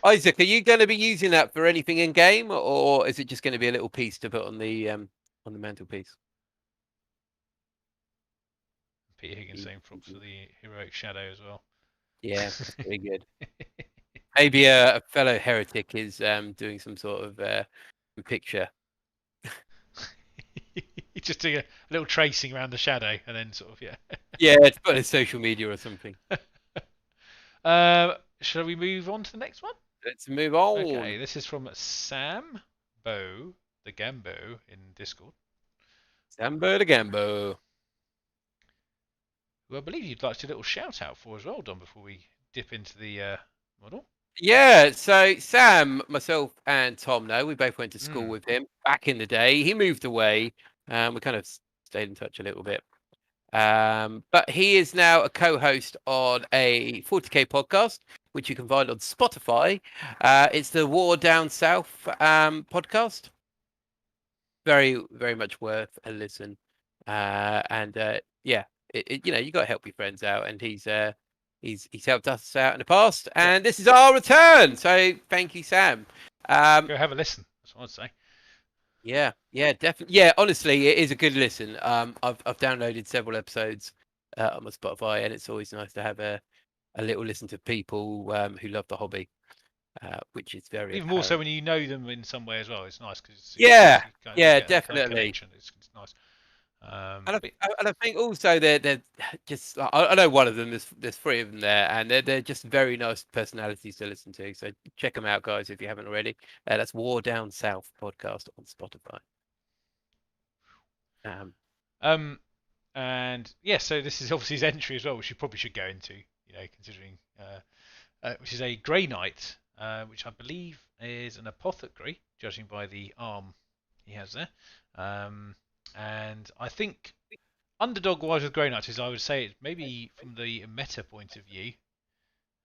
Isaac, are you going to be using that for anything in game, or is it just going to be a little piece to put on the mantelpiece? Peter Higgins saying props for the heroic shadow as well. Yeah, that's pretty good. Maybe a fellow heretic is doing some sort of picture. Just doing a little tracing around the shadow, and then sort of Yeah, it's put on social media or something. Shall we move on to the next one? Let's move on. Okay, this is from Sam Bo, the Gambo in Discord. Sambo the Gambo. Who I believe you'd like to do a little shout out for as well, Don, before we dip into the model. Yeah, so Sam, myself, and Tom know we both went to school with him back in the day. He moved away. We kind of stayed in touch a little bit. But he is now a co-host on a 40k podcast, which you can find on Spotify. It's the War Down South podcast. Very, very much worth a listen. Yeah, you got to help your friends out, and he's helped us out in the past, and this is our return. So thank you, Sam. Go have a listen. That's what I'd say. Yeah, definitely. Yeah, honestly, it is a good listen. I've downloaded several episodes on my Spotify, and it's always nice to have a little listen to people who love the hobby, which is very even more so when you know them in some way as well. It's nice because definitely. Kind of connection. It's nice. And I think also they're just I know one of them. There's 3 of them there, and they're just very nice personalities to listen to. So check them out, guys, if you haven't already. That's War Down South podcast on Spotify. And yeah, so this is obviously his entry as well, which you probably should go into, considering which is a Grey Knight, which I believe is an apothecary, judging by the arm he has there. And I think underdog-wise with Grey Knights is, I would say, it's maybe from the meta point of view,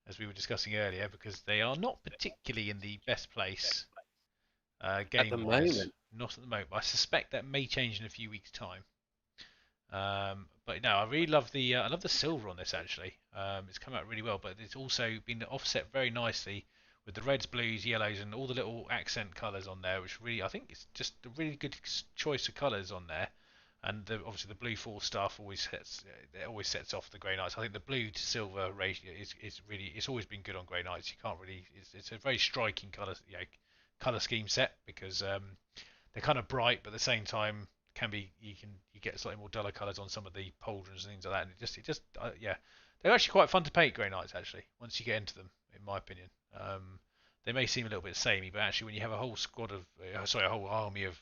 as we were discussing earlier, because they are not particularly in the best place game-wise. Not at the moment. I suspect that may change in a few weeks' time. But no, I really love the silver on this actually. It's come out really well, but it's also been offset very nicely with the reds, blues, yellows, and all the little accent colours on there, which really I think it's just a really good choice of colours on there. And obviously the blue fall stuff always sets off the Grey Knights. I think the blue to silver ratio is really, it's always been good on Grey Knights. You can't really, it's a very striking colour scheme set because they're kind of bright, but at the same time you get slightly more duller colours on some of the pauldrons and things like that, and it just they're actually quite fun to paint, Grey Knights, actually, once you get into them, in my opinion. They may seem a little bit samey, but actually when you have a whole a whole army of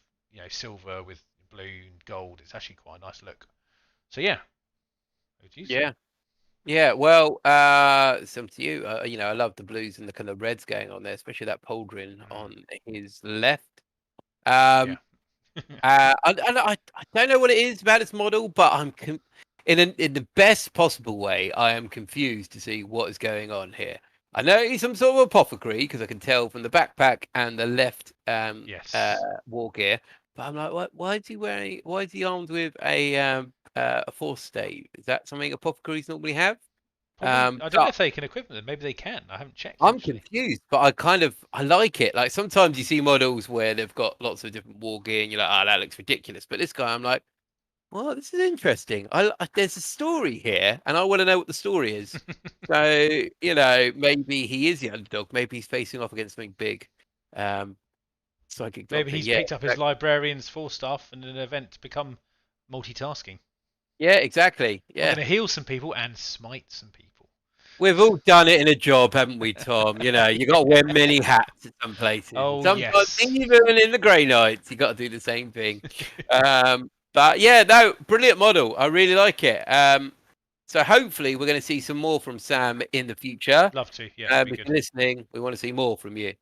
silver with blue and gold, it's actually quite a nice look. So yeah. Yeah, well, it's up to you. I love the blues and the kind of reds going on there, especially that pauldron on his left. I don't know what it is about this model, but I'm in the best possible way. I am confused to see what is going on here. I know he's some sort of apothecary because I can tell from the backpack and the left war gear. But I'm like, why is he armed with a a force stave. Is that something apothecaries normally have? Probably. I don't So know if they can equip them. Maybe they can. I haven't checked I'm actually. confused, but I like it. Like sometimes you see models where they've got lots of different war gear, and you're like, oh, that looks ridiculous. But this guy, I'm like, well, this is interesting. There's a story here, and I want to know what the story is. So maybe he is the underdog. Maybe he's facing off against something big. Psychic Maybe doctrine. he's Yeah, picked up his librarian's force staff and an event to become multitasking. yeah, exactly. I'm going Yeah. to heal some people and smite some people. We've all done it in a job, haven't we, Tom? You got to wear many hats in some places. And Oh sometimes, yes. even in the grey nights, you got to do the same thing. But yeah, no, brilliant model. I really like it. So hopefully, we're going to see some more from Sam in the future. Love to. Yeah, that'd be If good. you're listening, we want to see more from you.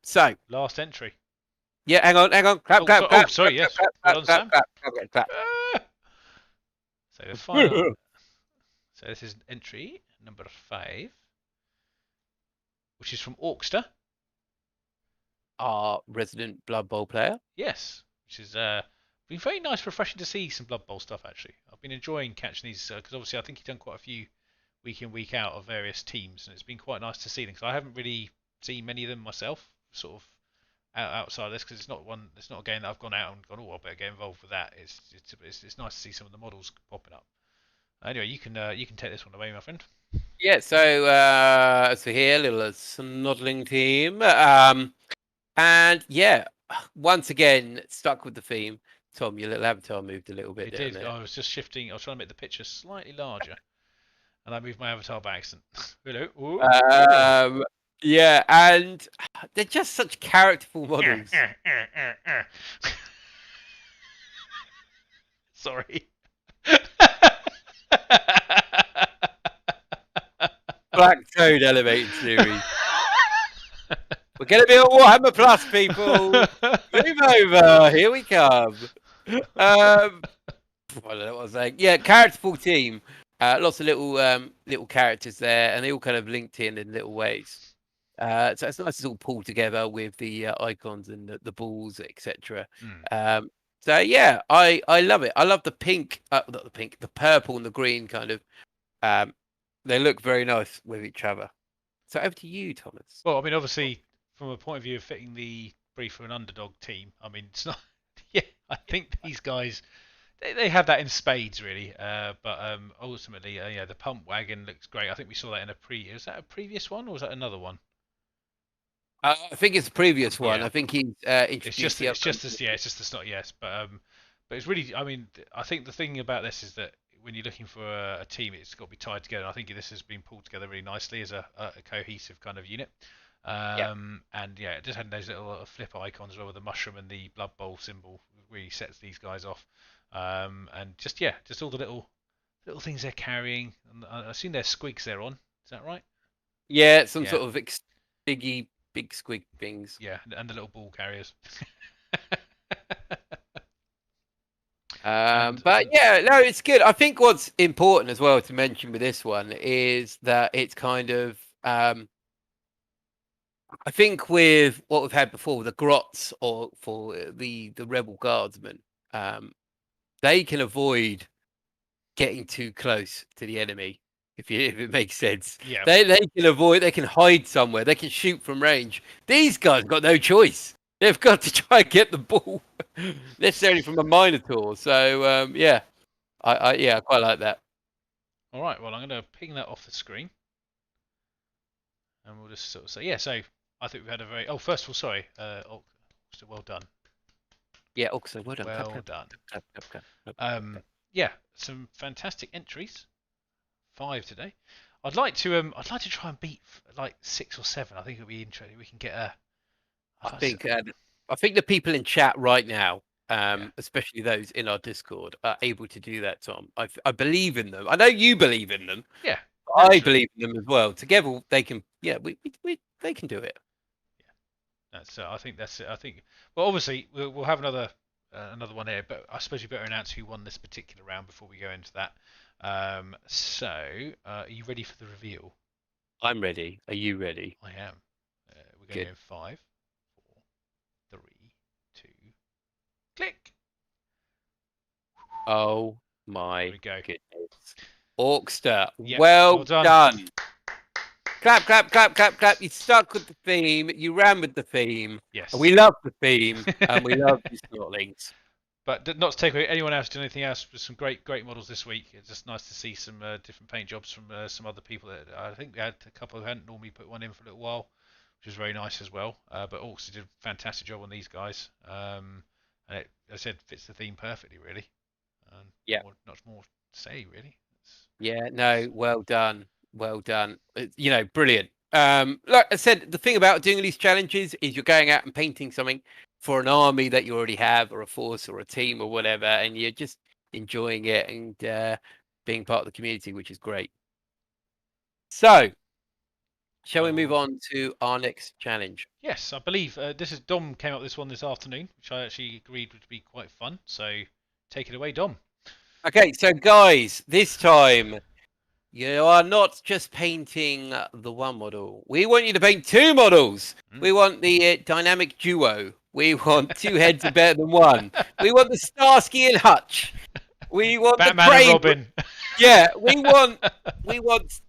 So Last entry. yeah, hang on. Clap, Oh, clap, clap, sorry. clap, clap, Yes. clap, Well clap, done, clap, Sam. clap, clap, clap. Ah! So the final. So this is entry number 5, which is from Orkster. Our resident Blood Bowl player. Yes, which is been very nice, refreshing to see some Blood Bowl stuff. Actually, I've been enjoying catching these because obviously I think he's done quite a few week in week out of various teams, and it's been quite nice to see them. Because I haven't really seen many of them myself, sort of outside of this, because it's not a game that I've gone out and gone, oh, I better get involved with that. It's nice to see some of the models popping up. Anyway, you can take this one away, my friend. Yeah, so here, little snoddling team. And yeah, once again, stuck with the theme. Tom, your little avatar moved a little bit It down did. there. I was just shifting. I was trying to make the picture slightly larger, and I moved my avatar by accident. Hello. Ooh. Yeah, and they're just such characterful models. Sorry. Black Toad Elevated Series. We're going to be at Warhammer Plus, people. Move over. Here we come. I don't know what I was saying. Yeah, characterful team. Lots of little characters there, and they all kind of linked in little ways. So it's nice to all pull together with the icons and the balls, etc. So yeah, I love it. I love the pink, not the pink, the purple and the green kind of. They look very nice with each other. So over to you, Thomas. Well, I mean, obviously, from a point of view of fitting the brief for an underdog team, I mean, it's not. Yeah, I think these guys they have that in spades, really. But ultimately, yeah, the pump wagon looks great. I think we saw that in a is that a previous one or was that another one? I think it's the previous one. Yeah. I think he's It's introduced just the it's other. just this yeah, it's just the not yes, but it's really I mean I think the thing about this is that when you're looking for a team, it's got to be tied together. I think this has been pulled together really nicely as a cohesive kind of unit. And yeah, it just had those little flip icons as well with the mushroom and the Blood Bowl symbol really sets these guys off. And just yeah, just all the little things they're carrying. And I assume they're squigs they're on. Is that right? Yeah, some Yeah. sort of big squig things. Yeah, and the little ball carriers. But yeah, no, it's good. I think what's important as well to mention with this one is that it's kind of I think with what we've had before, the grots or for the rebel guardsmen, they can avoid getting too close to the enemy. If it makes sense, Yeah. they can avoid. They can hide somewhere. They can shoot from range. These guys got no choice. They've got to try and get the ball necessarily from a Minotaur. So yeah, I quite like that. All right. Well, I'm going to ping that off the screen, and we'll just sort of say yeah. So I think we've had a very first of all, sorry, so well done. Yeah, also well done. Well done. Yeah, some fantastic entries. 5 today. I'd like to try and beat like 6 or 7. I think it'll be interesting. We can get a. I think the people in chat right now, especially those in our Discord, are able to do that, Tom. I believe in them. I know you believe in them. Yeah, I believe in them as well. Together, they can. Yeah, they can do it. Yeah, that's. I think that's it. I think. Well, obviously, we'll have another one here, but I suppose you better announce who won this particular round before we go into that. So, are you ready for the reveal? I'm ready. Are you ready? I am. We're going in 5, 4, 3, 2, click. Oh my we go. goodness. Orkster, Yep, well well done. done. Clap, clap, clap, clap, clap. You stuck with the theme. You ran with the theme. Yes. And we love the theme. And we love these snotlings. But not to take away anyone else doing anything else, with some great models this week. It's just nice to see some different paint jobs from some other people. That I think we had a couple who hadn't normally put one in for a little while, which was very nice as well. But also did a fantastic job on these guys. And it, as I said, fits the theme perfectly, really. Yeah. Not more to say, really. Yeah, no, well done. Well done. You know, brilliant. Like I said, the thing about doing these challenges is you're going out and painting something for an army that you already have, or a force, or a team, or whatever, and you're just enjoying it and being part of the community, which is great. So, shall we move on to our next challenge? Yes, I believe this is Dom came up with this one this afternoon, which I actually agreed would be quite fun. So take it away, Dom. Okay, so guys, this time you are not just painting the one model. We want you to paint two models. We want the dynamic duo. We want two heads are better than one. We want the Starsky and Hutch. We want Batman the Brave. and Robin. Yeah, we want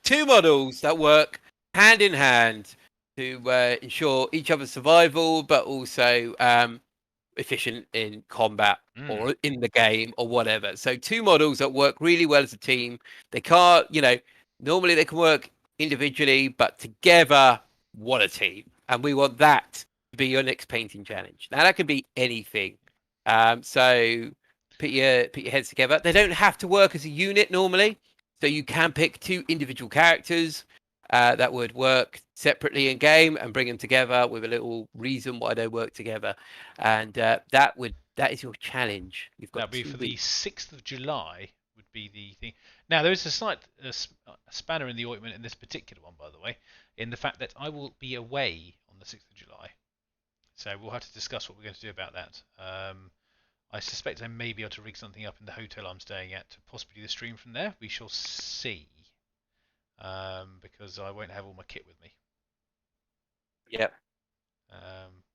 two models that work hand in hand to ensure each other's survival, but also efficient in combat or in the game or whatever. So two models that work really well as a team. They can't, normally they can work individually, but together, what a team. And we want that to be your next painting challenge. Now that could be anything. So put your heads together. They don't have to work as a unit normally. So you can pick two individual characters that would work separately in game and bring them together with a little reason why they work together, and that is your challenge. You've got That'll be 2 for weeks. the 6th of July. Would be the thing. Now there is a slight spanner in the ointment in this particular one, by the way, in the fact that I will be away on the 6th of July. So we'll have to discuss what we're going to do about that. I suspect I may be able to rig something up in the hotel I'm staying at to possibly do the stream from there. We shall see. Because I won't have all my kit with me. Yep.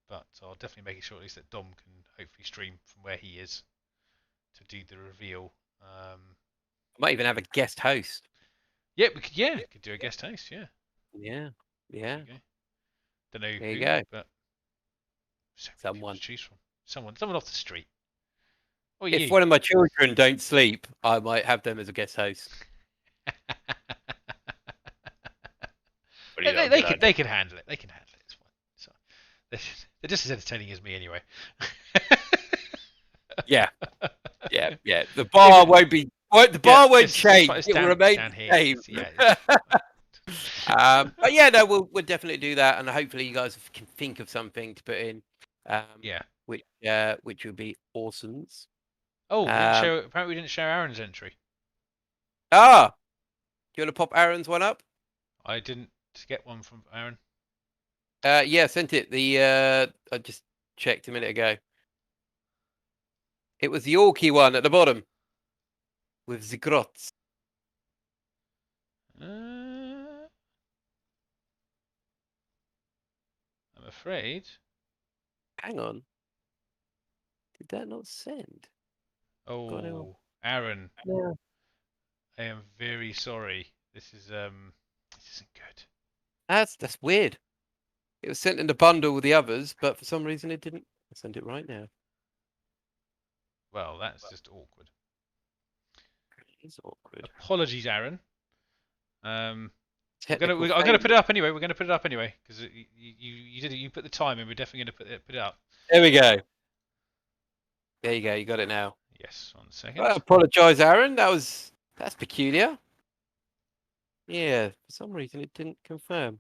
But I'll definitely make it sure at least that Dom can hopefully stream from where he is to do the reveal. I might even have a guest host. Yeah, we could. Yeah, could do a guest host. Yeah. Yeah. Yeah. Don't know there who, you go. but so someone to choose from. Someone off the street. Or if you. one of my children don't sleep, I might have them as a guest host. They can handle it. They can handle it. It's fine. So, they're just as entertaining as me anyway. Yeah. The bar won't be. The bar won't change. It's it will remain the same. But yeah, no, we'll definitely do that, and hopefully you guys can think of something to put in. Which would be awesome. Oh, apparently we didn't share Aaron's entry. Do you want to pop Aaron's one up? I didn't get one from Aaron. Yeah, sent it. I just checked a minute ago. It was the Orky one at the bottom with the grots. I'm afraid. Hang on. Did that not send? Oh, Aaron. Yeah. I am very sorry. This isn't good. That's weird. It was sent in a bundle with the others, but for some reason it didn't. I'll send it right now. Well, that's just awkward. It's awkward. Apologies, Aaron. I'm gonna put it up anyway. We're gonna put it up anyway because you did it. You put the time in. We're definitely gonna put it up. There we go. There you go. You got it now. Yes. 1 second. I apologise, Aaron. That's peculiar. Yeah, for some reason it didn't confirm.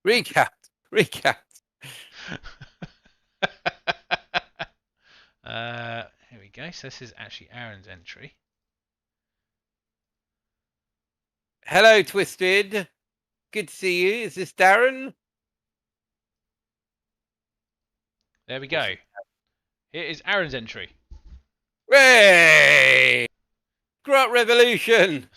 Recap. Here we go. So this is actually Aaron's entry. Hello, Twisted. Good to see you. Is this Darren? There we go. Here is Aaron's entry. Hooray! Grot Revolution!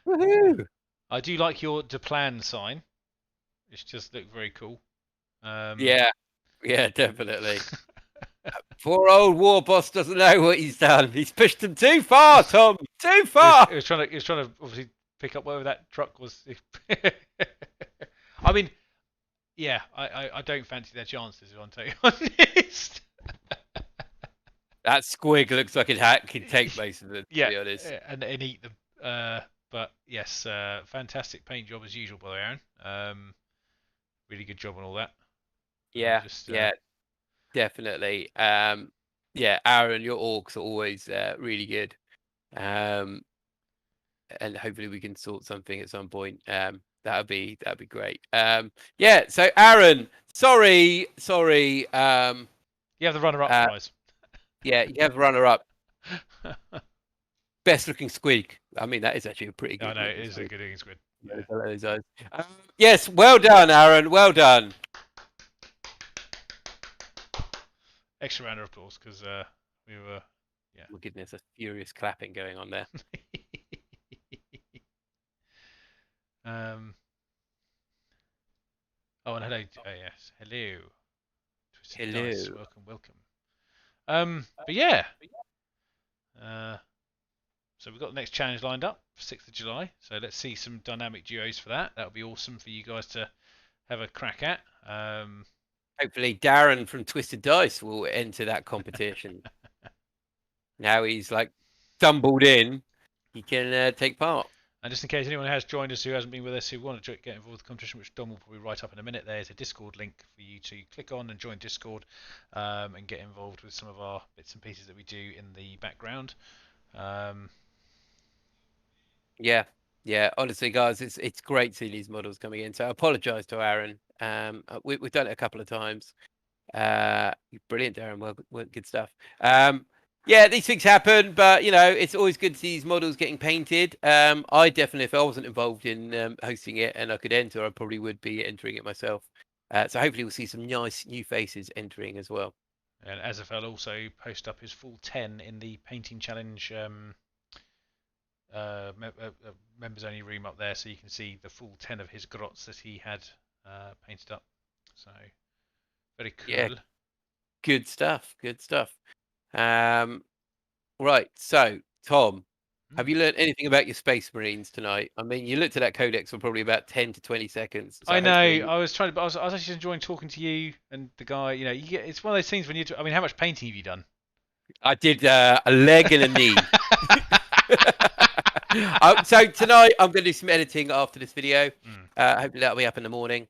Woohoo! I do like your Deplan sign. It's just looked very cool. Yeah. Yeah, definitely. Poor old war boss doesn't know what he's done. He's pushed them too far, Tom. Too far. He was trying to obviously pick up whether that truck was. I mean, yeah, I don't fancy their chances, if I'm totally honest. That squig looks like it could take most of them, to Yeah, be honest. and eat them. But yes, fantastic paint job as usual, by the way, Aaron. Really good job on all that. Yeah, Just yeah, definitely. Yeah, Aaron, your orcs are always really good. And hopefully we can sort something at some point. That'd be great. Yeah. So Aaron, sorry. you have the runner-up prize. Yeah, you have runner-up. Best looking squeak. I mean, that is actually a pretty good. I know it is a good looking squid. Yeah. Yes, well done, Aaron. Well done. Extra round of applause because we were. Yeah. Oh, goodness, a furious clapping going on there. Oh, and hello. Yes, hello. Twisted Hello. Dice, welcome. But yeah. So we've got the next challenge lined up for 6th of July. So let's see some dynamic duos for that. That would be awesome for you guys to have a crack at. Hopefully, Darren from Twisted Dice will enter that competition. Now he's like stumbled in, he can take part. And just in case anyone has joined us who hasn't been with us, who want to get involved with the competition, which Dom will probably write up in a minute, there's a Discord link for you to click on and join Discord and get involved with some of our bits and pieces that we do in the background. Yeah. Honestly, guys, it's great seeing these models coming in. So I apologise to Aaron. We've done it a couple of times. Brilliant, Darren. Well, good stuff. Yeah, these things happen, but it's always good to see these models getting painted. I definitely, if I wasn't involved in hosting it and I could enter, I probably would be entering it myself. So hopefully we'll see some nice new faces entering as well. And Azafel also post up his full 10 in the painting challenge members only room up there, so you can see the full 10 of his grots that he had painted up. So very cool. Yeah, good stuff. Right, so Tom, have you learned anything about your Space Marines tonight? I mean, you looked at that codex for probably about 10 to 20 seconds. So I know. I was trying to, but I was actually enjoying talking to you and the guy. It's one of those things when I mean, how much painting have you done? I did a leg and a knee. So tonight I'm going to do some editing after this video. Hopefully that'll be up in the morning.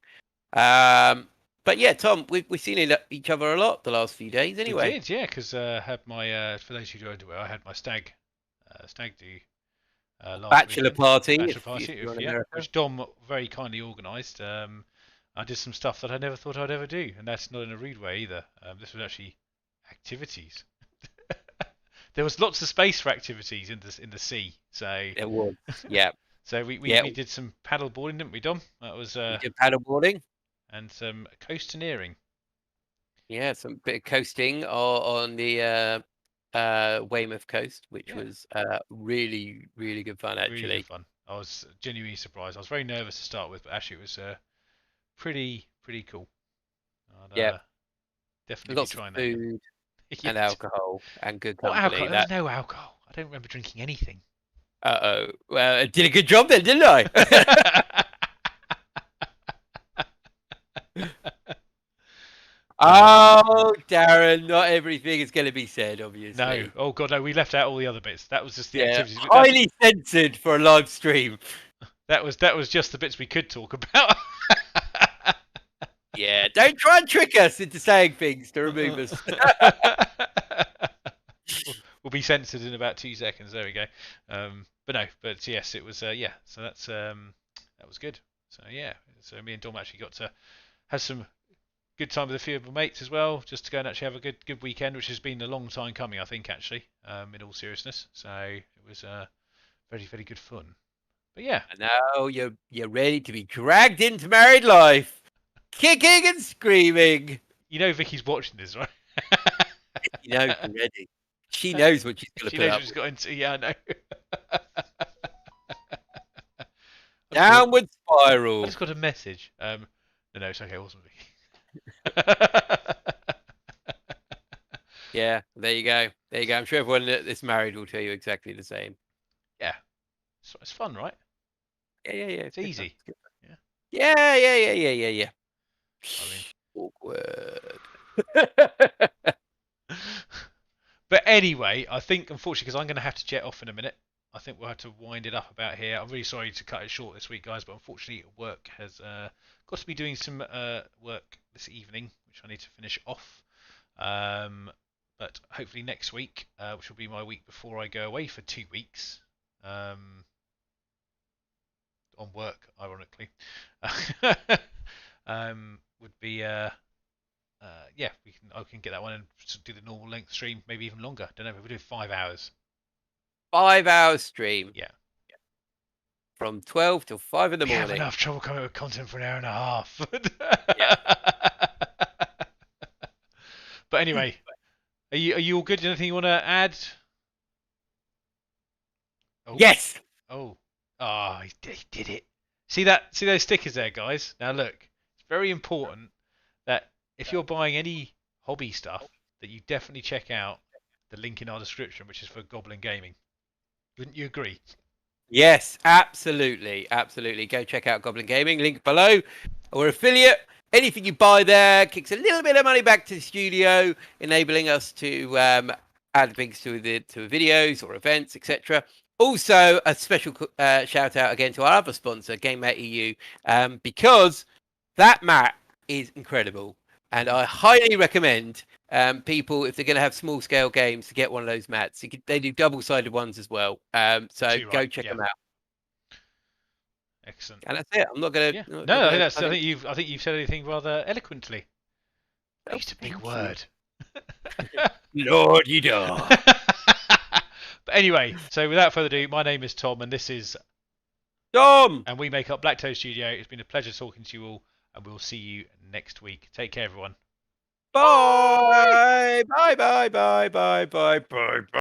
But yeah, Tom, we've seen each other a lot the last few days anyway. We did, yeah, because I had my, for those who don't know, I had my stag do last Bachelor weekend. party. Which Dom very kindly organised. I did some stuff that I never thought I'd ever do, and that's not in a rude way either. This was actually activities. There was lots of space for activities in the sea, so it was, yeah. So we did some paddle boarding, didn't we, Dom? That was we did paddle boarding and some coastineering. Yeah, some bit of coasting on the Weymouth coast, which was really, really good fun, actually. Really good fun. I was genuinely surprised. I was very nervous to start with, but actually it was pretty cool. Yeah, definitely lots trying of food and alcohol and good company. What alcohol? There was no alcohol. I don't remember drinking anything. Well, I did a good job then, didn't I? Oh, Darren, not everything is going to be said, obviously. No. Oh, God, no. We left out all the other bits. That was just the activities. Highly censored for a live stream. That was just the bits we could talk about. Yeah, don't try and trick us into saying things to remove us. We'll be censored in about 2 seconds. There we go. But yes, it was. So that was good. So yeah, so me and Dom actually got to have some good time with a few of my mates as well, just to go and actually have a good weekend, which has been a long time coming, I think, actually. In all seriousness, so it was very, very good fun. But yeah. And now you're ready to be dragged into married life, kicking and screaming. You know Vicky's watching this, right? You know already. She knows what she's going to put up. She's got into. Yeah, I know. Downward spiral. I just got a message. No, it's okay. It wasn't Vicky. Yeah, there you go. There you go. I'm sure everyone that's married will tell you exactly the same. Yeah, it's fun, right? Yeah. It's Good fun. easy. It's good fun. Yeah, Yeah. I mean. Awkward. But anyway, I think unfortunately, because I'm going to have to jet off in a minute, I think we'll have to wind it up about here. I'm really sorry to cut it short this week, guys, but unfortunately, work has got to be doing some work this evening, which I need to finish off. But hopefully next week, which will be my week before I go away for 2 weeks, on work, ironically, would be yeah, I can get that one and do the normal length stream, maybe even longer. Don't know. We'll do 5 hours. 5 hour stream Yeah. from 12 till 5 in the We have morning. enough trouble coming up with content for an hour and a half. Yeah. But anyway, are you all good? Anything you want to add? Oh, Yes. oh, ah, he did it. See that? See those stickers there, guys? Now look, it's very important that if you're buying any hobby stuff, that you definitely check out the link in our description, which is for Goblin Gaming. Wouldn't you agree? Yes, absolutely. Absolutely. Go check out Goblin Gaming, link below. We're affiliate. Anything you buy there kicks a little bit of money back to the studio, enabling us to add things to the videos or events, etc. Also, a special shout out again to our other sponsor, GameMat EU, because that mat is incredible, and I highly recommend people, if they're going to have small scale games, to get one of those mats. They do double sided ones as well, so Too go right. check Yeah. them out. Excellent. And that's it. I'm not going Yeah. to. No, I think you've said anything rather eloquently. Oh, Used a big thank word. you. Lord, you do. But anyway, so without further ado, my name is Tom, and this is, Tom. and we make up Black Toe Studio. It's been a pleasure talking to you all, and we'll see you next week. Take care, everyone. Bye. Bye. Bye. Bye. Bye. Bye. Bye.